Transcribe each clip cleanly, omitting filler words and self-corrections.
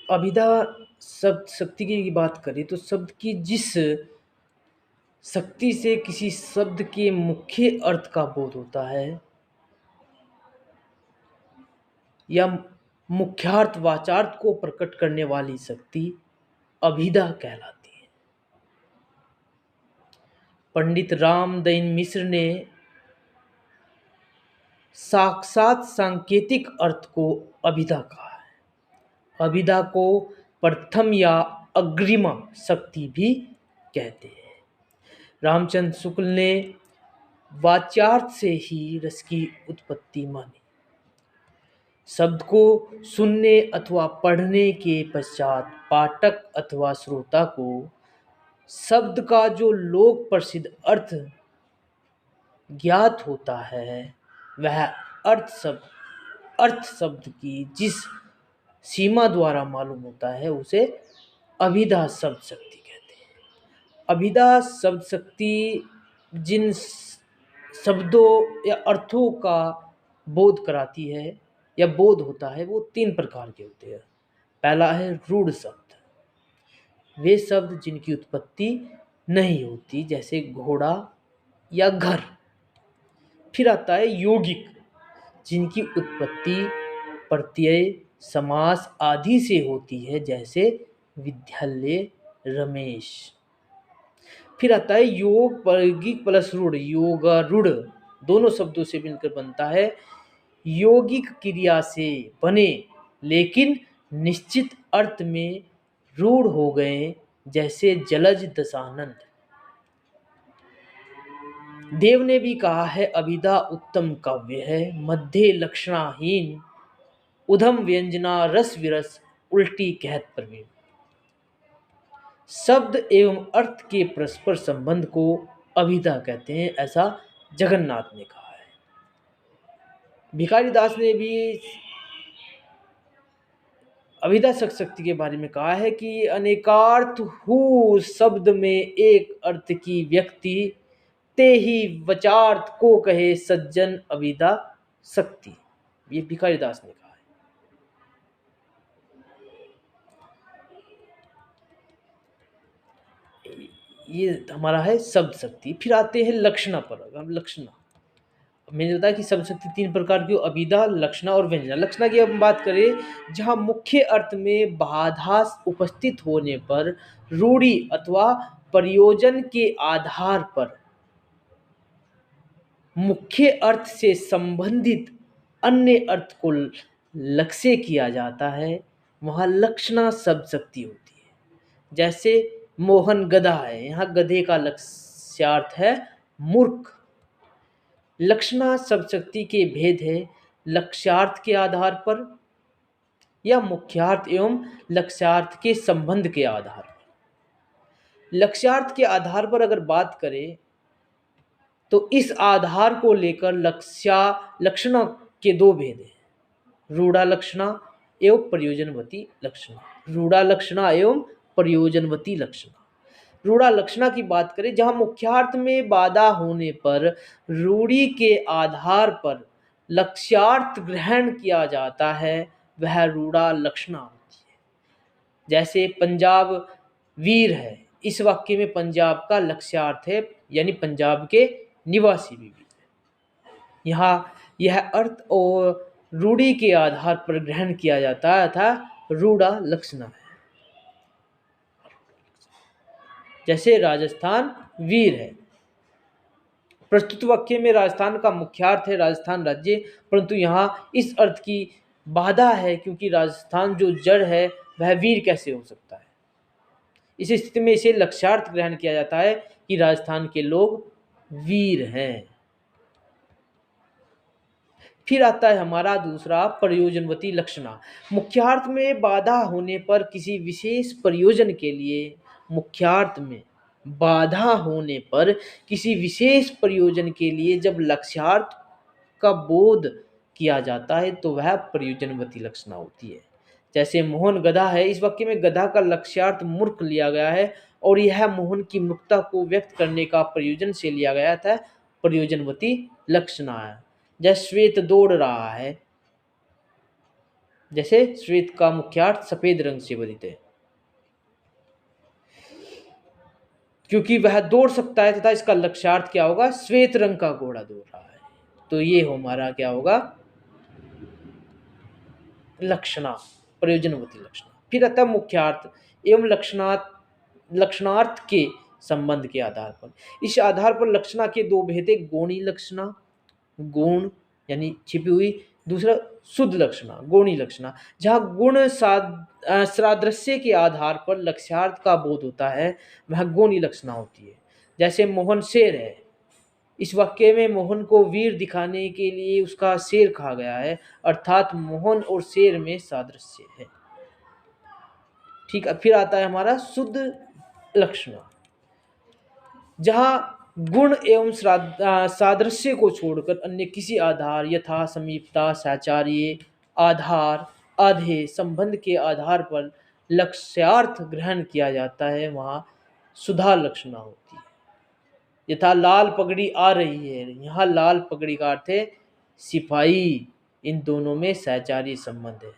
अभिधा शब्द शक्ति की बात करें तो शब्द की जिस शक्ति से किसी शब्द के मुख्य अर्थ का बोध होता है या मुख्यार्थ वाचार्थ को प्रकट करने वाली शक्ति अभिधा कहलाती है। पंडित रामदयन मिश्र ने साक्षात सांकेतिक अर्थ को अभिधा कहा है। अभिधा को प्रथम या अग्रिमा शक्ति भी कहते हैं। रामचंद्र शुक्ल ने वाच्यार्थ से ही रस की उत्पत्ति मानी। शब्द को सुनने अथवा पढ़ने के पश्चात पाठक अथवा श्रोता को शब्द का जो लोक प्रसिद्ध अर्थ ज्ञात होता है वह अर्थ शब्द की जिस सीमा द्वारा मालूम होता है उसे अभिधा शब्द शक्ति कहते हैं। अभिधा शब्द शक्ति जिन शब्दों या अर्थों का बोध कराती है या बोध होता है वो 3 प्रकार के होते हैं। पहला है रूढ़ शब्द, वे शब्द जिनकी उत्पत्ति नहीं होती जैसे घोड़ा या घर। फिर आता है यौगिक, जिनकी उत्पत्ति प्रत्यय समास आदि से होती है जैसे विद्यालय रमेश। फिर आता है यौगिक प्लस रूढ़, योगारूढ़ दोनों शब्दों से मिलकर बनता है यौगिक क्रिया से बने लेकिन निश्चित अर्थ में रूढ़ हो गए जैसे जलज दशानंद। देव ने भी कहा है अभिधा उत्तम काव्य है, मध्य लक्षणाहीन उधम व्यंजना रस विरस उल्टी कहत प्रवीण। शब्द एवं अर्थ के परस्पर संबंध को अभिधा कहते हैं, ऐसा जगन्नाथ ने कहा है। भिखारी दास ने भी अभिधा शक्ति के बारे में कहा है कि अनेकार्थ हु शब्द में एक अर्थ की व्यक्ति ते ही वचार्थ को कहे सज्जन अभिधा शक्ति। ये भिखारी दास ने कहा है। ये हमारा है शब्द शक्ति। फिर आते हैं लक्षणा पर। अब लक्षणा मैंने बताया कि शब्द शक्ति 3 प्रकार की, अभिधा, लक्षणा और व्यंजना। लक्षणा की हम बात करें जहां मुख्य अर्थ में बाधा उपस्थित होने पर रूढ़ि अथवा प्रयोजन के आधार पर मुख्य अर्थ से संबंधित अन्य अर्थ को लक्ष्य किया जाता है, वहां लक्षणा शब्द शक्ति होती है। जैसे मोहन गधा है, यहाँ गधे का लक्ष्यार्थ है मूर्ख। लक्षणा शब्द शक्ति के भेद है लक्ष्यार्थ के आधार पर या मुख्यार्थ एवं लक्ष्यार्थ के संबंध के आधार पर। लक्ष्यार्थ के आधार पर अगर बात करें तो इस आधार को लेकर लक्षणा के 2 भेद हैं, रूढ़ा लक्षणा एवं प्रयोजनवती लक्षणा। रूढ़ा लक्षणा एवं प्रयोजनवती लक्षणा। रूढ़ा लक्षणा की बात करें जहां मुख्यार्थ में बाधा होने पर रूढ़ी के आधार पर लक्ष्यार्थ ग्रहण किया जाता है, वह रूढ़ा लक्षणा होती है। जैसे पंजाब वीर है, इस वाक्य में पंजाब का लक्ष्यार्थ है यानी पंजाब के निवासी भी वीर है। यहाँ यह अर्थ और रूढ़ी के आधार पर ग्रहण किया जाता है था रूढ़ा लक्षणा है। जैसे राजस्थान वीर है, प्रस्तुत वाक्य में राजस्थान का मुख्यार्थ है राजस्थान राज्य, परंतु यहाँ इस अर्थ की बाधा है क्योंकि राजस्थान जो जड़ है वह वीर कैसे हो सकता है। इस स्थिति में इसे लक्ष्यार्थ ग्रहण किया जाता है कि राजस्थान के लोग वीर हैं। फिर आता है हमारा दूसरा प्रयोजनवती लक्षणा। मुख्यार्थ में बाधा होने पर किसी विशेष प्रयोजन के लिए मुख्यार्थ में बाधा होने पर किसी विशेष प्रयोजन के लिए जब लक्ष्यार्थ का बोध किया जाता है तो वह प्रयोजनवती लक्षणा होती है। जैसे मोहन गधा है, इस वाक्य में गधा का लक्ष्यार्थ मूर्ख लिया गया है और यह मोहन की मूर्खता को व्यक्त करने का प्रयोजन से लिया गया था, प्रयोजनवती लक्षणा है। जैसे श्वेत दौड़ रहा है, जैसे श्वेत का मुख्यार्थ सफेद रंग से बधित है, क्योंकि वह दौड़ सकता है, तथा इसका लक्ष्यार्थ क्या होगा, श्वेत रंग का घोड़ा दौड़ रहा है। तो ये हमारा क्या होगा, लक्षणा, प्रयोजनवती लक्षणा। फिर आता मुख्यार्थ एवं लक्षणार्थ के संबंध के आधार पर। इस आधार पर लक्षणा के दो भेद है, गौणी लक्षणा, गुण यानी छिपी हुई, दूसरा शुद्ध लक्षणा, गौणी लक्षणा, जहाँ गुण सादृश्य के आधार पर लक्ष्यार्थ का बोध होता है, वह गौणी लक्षणा होती है। जैसे मोहन शेर है, इस वाक्य में मोहन को वीर दिखाने के लिए उसका शेर कहा गया है, अर्थात मोहन और शेर में सादृश्य है। ठीक है, फिर आता है हमारा शुद्ध लक्षण, जहां गुण एवं सादृश्य को छोड़कर अन्य किसी आधार यथा समीपता, साचार्य, आधार, आधेय संबंध के आधार पर लक्ष्यार्थ ग्रहण किया जाता है, वहां सुधा लक्षणा होती है। यथा लाल पगड़ी आ रही है, यहाँ लाल पगड़ी का अर्थ है सिपाही, इन दोनों में सहचारी संबंध है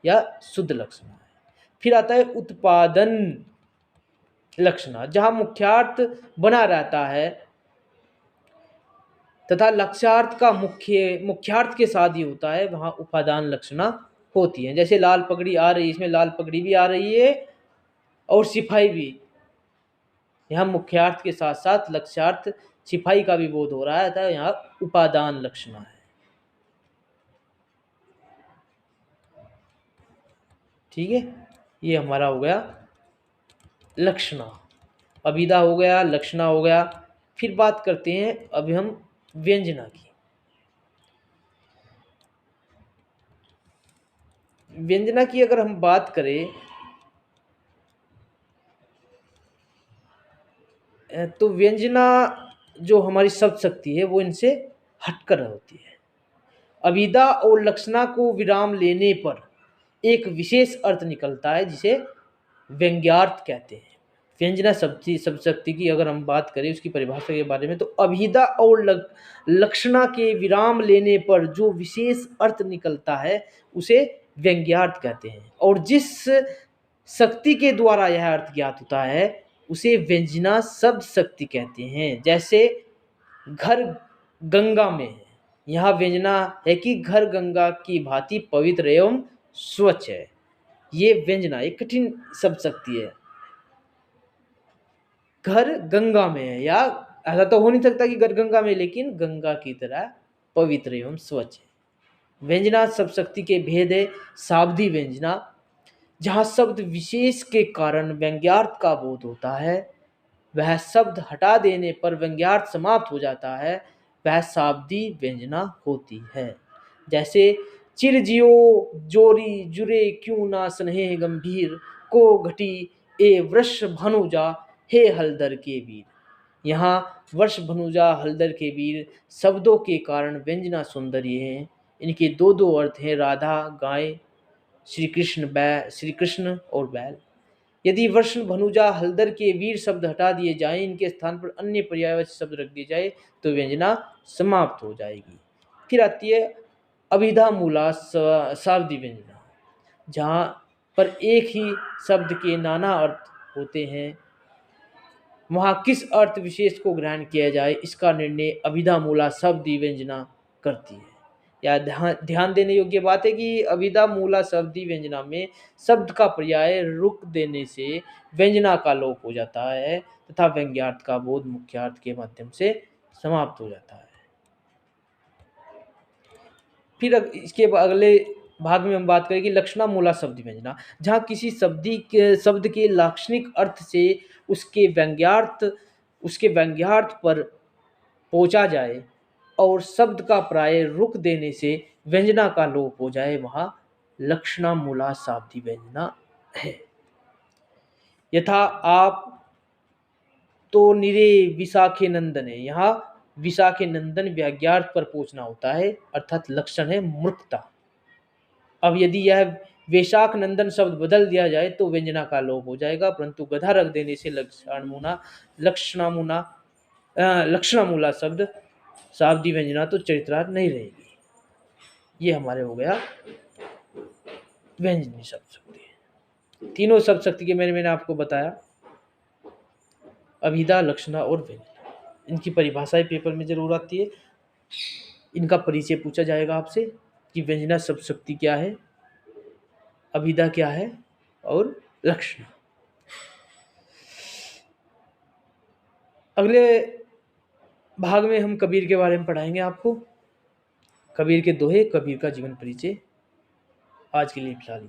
या शुद्ध लक्षण है। फिर आता है उत्पादन लक्षणा, जहां मुख्यार्थ बना रहता है तथा लक्ष्यार्थ का मुख्यार्थ के साथ ही होता है, वहां उपादान लक्षणा होती है। जैसे लाल पगड़ी आ रही है, इसमें लाल पगड़ी भी आ रही है और सिपाही भी, यहाँ मुख्यार्थ के साथ साथ लक्ष्यार्थ सिपाही का भी बोध हो रहा है, था यहाँ उपादान लक्षणा है। ठीक है, ये हमारा हो गया लक्षणा, अभिधा हो गया, लक्षणा हो गया। फिर बात करते हैं अभी हम व्यंजना की। व्यंजना की अगर हम बात करें तो व्यंजना जो हमारी शब्द शक्ति है वो इनसे हटकर होती है। अभिधा और लक्षणा को विराम लेने पर एक विशेष अर्थ निकलता है, जिसे व्यंग्यार्थ कहते हैं। व्यंजना शब्द शक्ति की अगर हम बात करें उसकी परिभाषा के बारे में, तो अभिधा और लक्षणा के विराम लेने पर जो विशेष अर्थ निकलता है उसे व्यंग्यार्थ कहते हैं, और जिस शक्ति के द्वारा यह अर्थ ज्ञात होता है उसे व्यंजना शब्द शक्ति कहते हैं। जैसे घर गंगा में है, यहाँ व्यंजना है कि घर गंगा की भांति पवित्र एवं स्वच्छ है। ये व्यंजना एक कठिन शब्द शक्ति है। घर गंगा में है, या ऐसा तो हो नहीं सकता कि घर गंगा में, लेकिन गंगा की तरह पवित्र एवं स्वच्छ है। व्यंजना शब्द शक्ति के भेद है शाब्दी व्यंजना, जहाँ शब्द विशेष के कारण व्यंग्यार्थ का बोध होता है, वह शब्द हटा देने पर व्यंग्यार्थ समाप्त हो जाता है, वह शाब्दी व्यंजना होती है। जैसे चिरजियो जोरी जुरे क्यों ना स्नेह गंभीर, को घटी ए वृष भनुजा हे हलदर के वीर। यहाँ वर्ष भनुजा हलदर के वीर शब्दों के कारण व्यंजना सौंदर्य है। इनके दो दो अर्थ हैं, राधा गाय, श्री कृष्ण और बैल। यदि वर्ष भनुजा हलदर के वीर शब्द हटा दिए जाएं, इनके स्थान पर अन्य पर्यायवाची शब्द रख दिए जाए, तो व्यंजना समाप्त हो जाएगी। फिर आती है अभिधा मूला शाब्दी व्यंजना, जहाँ पर एक ही शब्द के नाना अर्थ होते हैं, वहाँ किस अर्थ विशेष को ग्रहण किया जाए इसका निर्णय अभिधा मूला शब्दी व्यंजना करती है। या ध्यान देने योग्य बात है कि अभिधा मूला शब्दी व्यंजना में शब्द का पर्याय रुक देने से व्यंजना का लोप हो जाता है तथा व्यंग्यार्थ का बोध मुख्यार्थ के माध्यम से समाप्त हो जाता है। फिर इसके अगले भाग में हम बात करेंगे लक्षणा मूला शब्द व्यंजना, जहाँ किसी शब्द के लाक्षणिक अर्थ से उसके व्यंग्यार्थ पर पहुंचा जाए और शब्द का प्राय रुक देने से व्यंजना का लोप हो जाए, वहां लक्षणा मूला शाब्दी व्यंजना है। यथा आप तो निरे विशाखे नंदन है, यहाँ विशाखे नंदन व्यंग्यार्थ पर पहुंचना होता है, अर्थात लक्षण है मूर्खता। अब यदि यह वैशाख नंदन शब्द बदल दिया जाए तो व्यंजना का लोप हो जाएगा, परंतु गधा रख देने से लक्षणामूला शब्द शाब्दी व्यंजना तो चरित्रार्थ नहीं रहेगी। ये हमारे हो गया व्यंजनी शब्द शक्ति। तीनों शब्द शक्ति के मैंने आपको बताया, अभिधा, लक्षणा और व्यंजना। इनकी परिभाषाएं पेपर में जरूर आती है। इनका परिचय पूछा जाएगा आपसे कि व्यंजना शब्द शक्ति क्या है, अभिधा क्या है और लक्षणा। अगले भाग में हम कबीर के बारे में पढ़ाएंगे आपको, कबीर के दोहे, कबीर का जीवन परिचय। आज के लिए फिलहाल